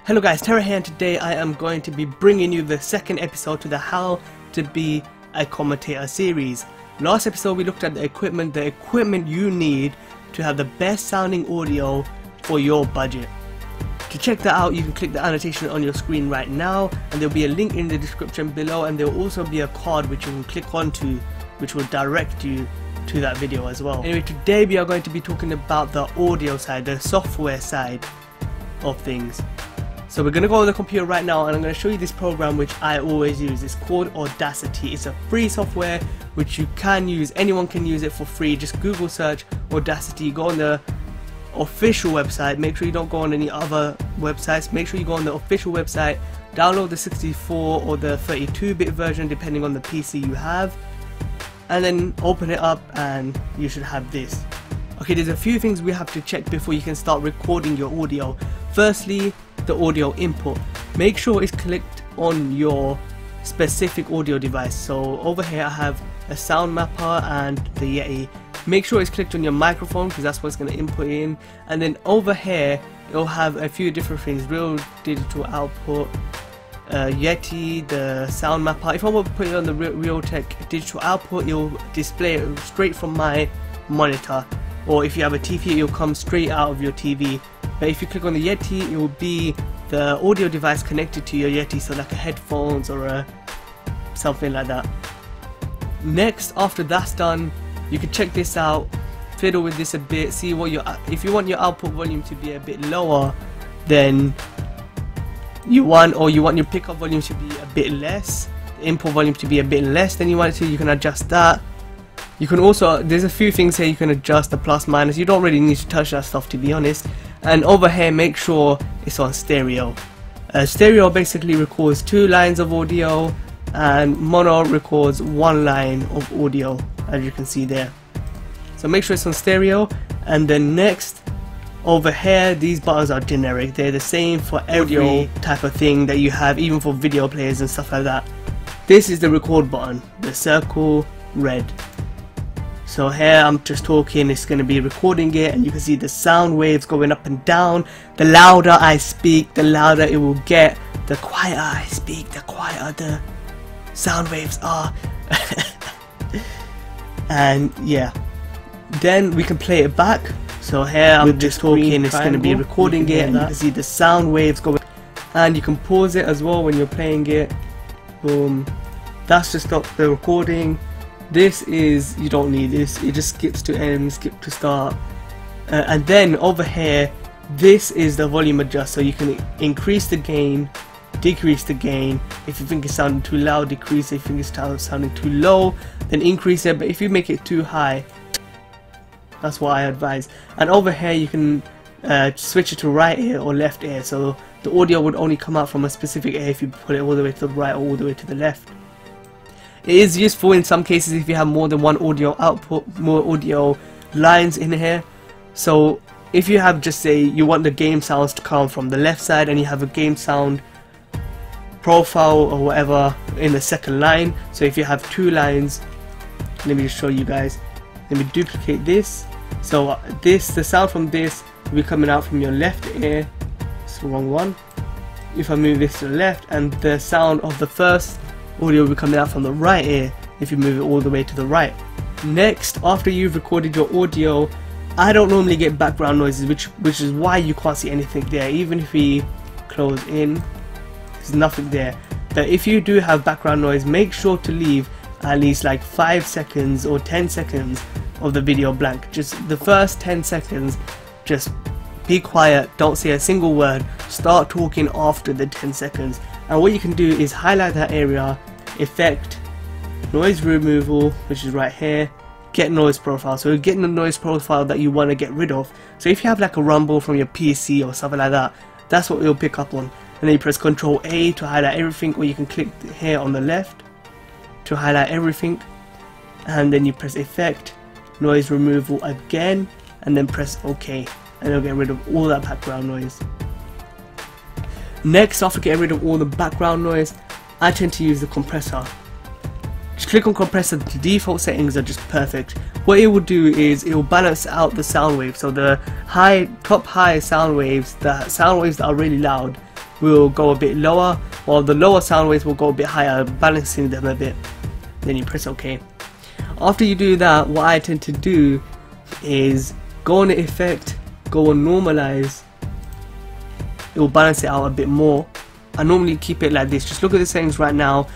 Hello guys, Terra here, and today I am going to be bringing you the second episode to the How to Be a Commentator series. Last episode we looked at the equipment you need to have the best sounding audio for your budget. To check that out, you can click the annotation on your screen right now, and there will be a link in the description below, and there will also be a card which you can click onto which will direct you to that video as well. Anyway, today we are going to be talking about the audio side, the software side of things. So we're going to go on the computer right now, and I'm going to show you this program which I always use. It's called Audacity. It's a free software which you can use. Anyone can use it for free. Just Google search Audacity, go on the official website. Make sure you don't go on any other websites. Make sure you go on the official website, download the 64 or the 32-bit version depending on the PC you have, and then open it up and you should have this. Okay, there's a few things we have to check before you can start recording your audio. Firstly, the audio input. Make sure it's clicked on your specific audio device. So over here I have a sound mapper and the Yeti. Make sure it's clicked on your microphone because that's what's going to input in, and then over here it'll have a few different things: real digital output, Yeti, the sound mapper. If I want to put it on the Realtek digital output, it'll display it straight from my monitor, or if you have a TV it'll come straight out of your TV. But if you click on the Yeti, it will be the audio device connected to your Yeti, so like a headphones or a something like that. Next, after that's done, you can check this out, fiddle with this a bit, see what your, if you want your output volume to be a bit lower than you want, or you want your pickup volume to be a bit less, the input volume to be a bit less than you want it to, you can adjust that. You can also, there's a few things here you can adjust, the plus minus. You don't really need to touch that stuff, to be honest. And over here, make sure it's on stereo. Stereo basically records 2 lines of audio, and mono records 1 line of audio, as you can see there. So make sure it's on stereo. And then next, over here, these buttons are generic. They're the same for every type of thing that you have, even for video players and stuff like that. This is the record button, the circle red. So here I'm just talking, it's going to be recording it, and you can see the sound waves going up and down. The louder I speak, the louder it will get. The quieter I speak, the quieter the sound waves are. And yeah, then we can play it back. So here I'm just talking, it's going to be recording it, and you can see the sound waves going. And you can pause it as well when you're playing it. Boom. That's to stop the recording. This is, you don't need this, it just skips to end, skip to start. And then over here, this is the volume adjust, so you can increase the gain, decrease the gain. If you think it's sounding too loud, decrease it. If you think it's sounding too low, then increase it. But if you make it too high, that's what I advise. And over here you can switch it to right ear or left ear, so the audio would only come out from a specific ear if you put it all the way to the right or all the way to the left. It is useful in some cases if you have more than one audio output, more audio lines in here. So if you have, just say you want the game sounds to come from the left side, and you have a game sound profile or whatever in the second line. So if you have 2 lines, let me just show you guys. Let me duplicate this. So the sound from this will be coming out from your left ear. It's the wrong one. If I move this to the left, and the sound of the first audio will be coming out from the right ear if you move it all the way to the right. Next, after you've recorded your audio, I don't normally get background noises, which is why you can't see anything there. Even if we close in, there's nothing there. But if you do have background noise, make sure to leave at least like 5 seconds or 10 seconds of the video blank. Just the first 10 seconds, just be quiet, don't say a single word, start talking after the 10 seconds. And what you can do is highlight that area, effect, noise removal, which is right here, get noise profile. So you're getting the noise profile that you want to get rid of. So if you have like a rumble from your PC or something like that, that's what it'll pick up on. And then you press Ctrl A to highlight everything, or you can click here on the left to highlight everything, and then you press effect, noise removal again, and then press OK, and it'll get rid of all that background noise. Next, after getting rid of all the background noise, I tend to use the compressor. Just click on compressor, the default settings are just perfect. What it will do is it will balance out the sound waves, so the top high sound waves, the sound waves that are really loud, will go a bit lower, while the lower sound waves will go a bit higher, balancing them a bit. Then you press OK. After you do that, what I tend to do is go on the effect, go on normalize. It will balance it out a bit more. I normally keep it like this. Just look at the settings right now.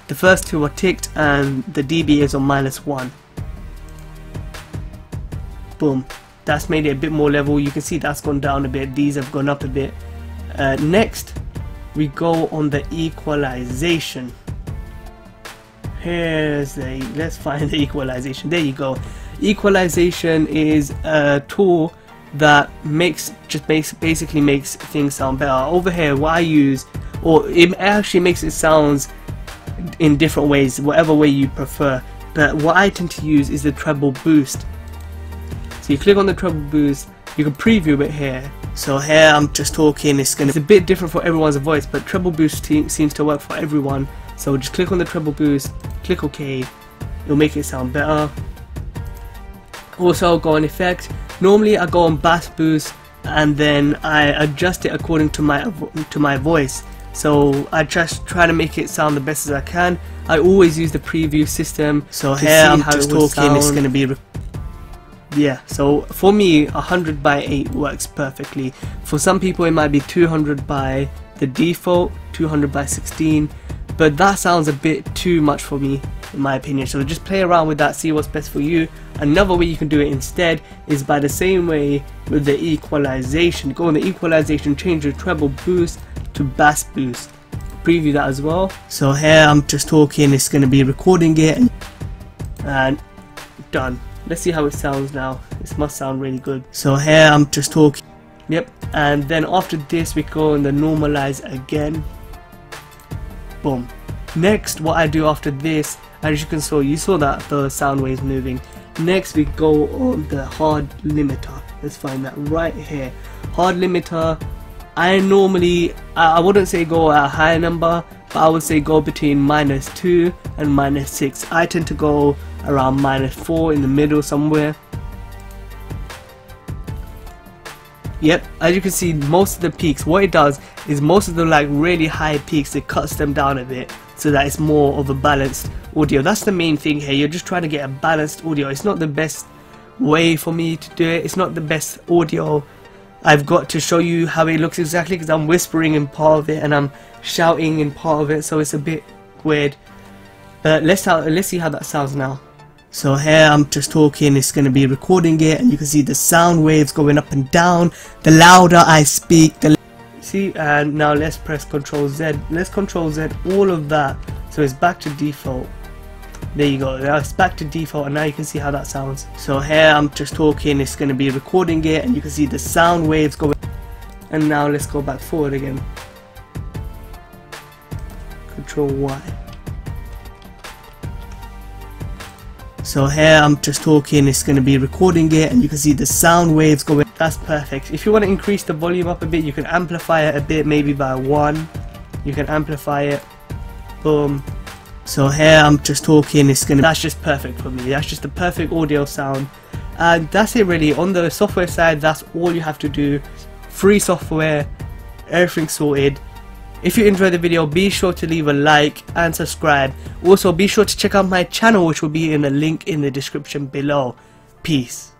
The first two are ticked and the dB is on -1. Boom. That's made it a bit more level. You can see that's gone down a bit. These have gone up a bit. Next, we go on the equalization. Let's find the equalization. There you go. Equalization is a tool that basically makes things sound better. Over here, what I use, or it actually makes it sounds in different ways, whatever way you prefer. But what I tend to use is the treble boost. So you click on the treble boost, you can preview it here. So here I'm just talking, it's a bit different for everyone's voice, but treble boost seems to work for everyone. So just click on the treble boost, click OK, it'll make it sound better. Also go on effect. Normally I go on bass boost and then I adjust it according to my voice. So I just try to make it sound the best as I can. I always use the preview system. So here I'm just talking, it's going to be, yeah, so for me 100 by 8 works perfectly. For some people it might be 200 by the default, 200 by 16, but that sounds a bit too much for me in my opinion. So just play around with that, see what's best for you. Another way you can do it instead is by the same way with the equalization. Go on the equalization, change the treble boost to bass boost. Preview that as well. So here I'm just talking, it's going to be recording it and done. Let's see how it sounds now. This must sound really good. So here I'm just talking. Yep. And then after this we go on the normalize again. Boom. Next, what I do after this, as you can see, you saw that the sound waves moving. Next we go on the hard limiter. Let's find that right here. Hard limiter. I normally, I wouldn't say go at a higher number, but I would say go between -2 and -6. I tend to go around -4 in the middle somewhere. Yep, as you can see, most of the peaks, what it does is most of the like really high peaks, it cuts them down a bit so that it's more of a balanced audio. That's the main thing here. You're just trying to get a balanced audio. It's not the best way for me to do it. It's not the best audio. I've got to show you how it looks exactly because I'm whispering in part of it and I'm shouting in part of it, so it's a bit weird. But let's see how that sounds now. So here I'm just talking, it's going to be recording it and you can see the sound waves going up and down. The louder I speak, see, and now let's press Ctrl Z. Let's Ctrl Z all of that so it's back to default. There you go, now it's back to default and now you can see how that sounds. So here I'm just talking, it's going to be recording it and you can see the sound waves going. And now let's go back forward again. Ctrl Y. So here I'm just talking, it's going to be recording it and you can see the sound waves going. That's perfect. If you want to increase the volume up a bit, you can amplify it a bit, maybe by 1. You can amplify it. Boom. So here I'm just talking, it's going to, that's just perfect for me. That's just the perfect audio sound. And that's it really. On the software side, that's all you have to do. Free software, everything sorted. If you enjoyed the video, be sure to leave a like and subscribe. Also, be sure to check out my channel, which will be in a link in the description below. Peace.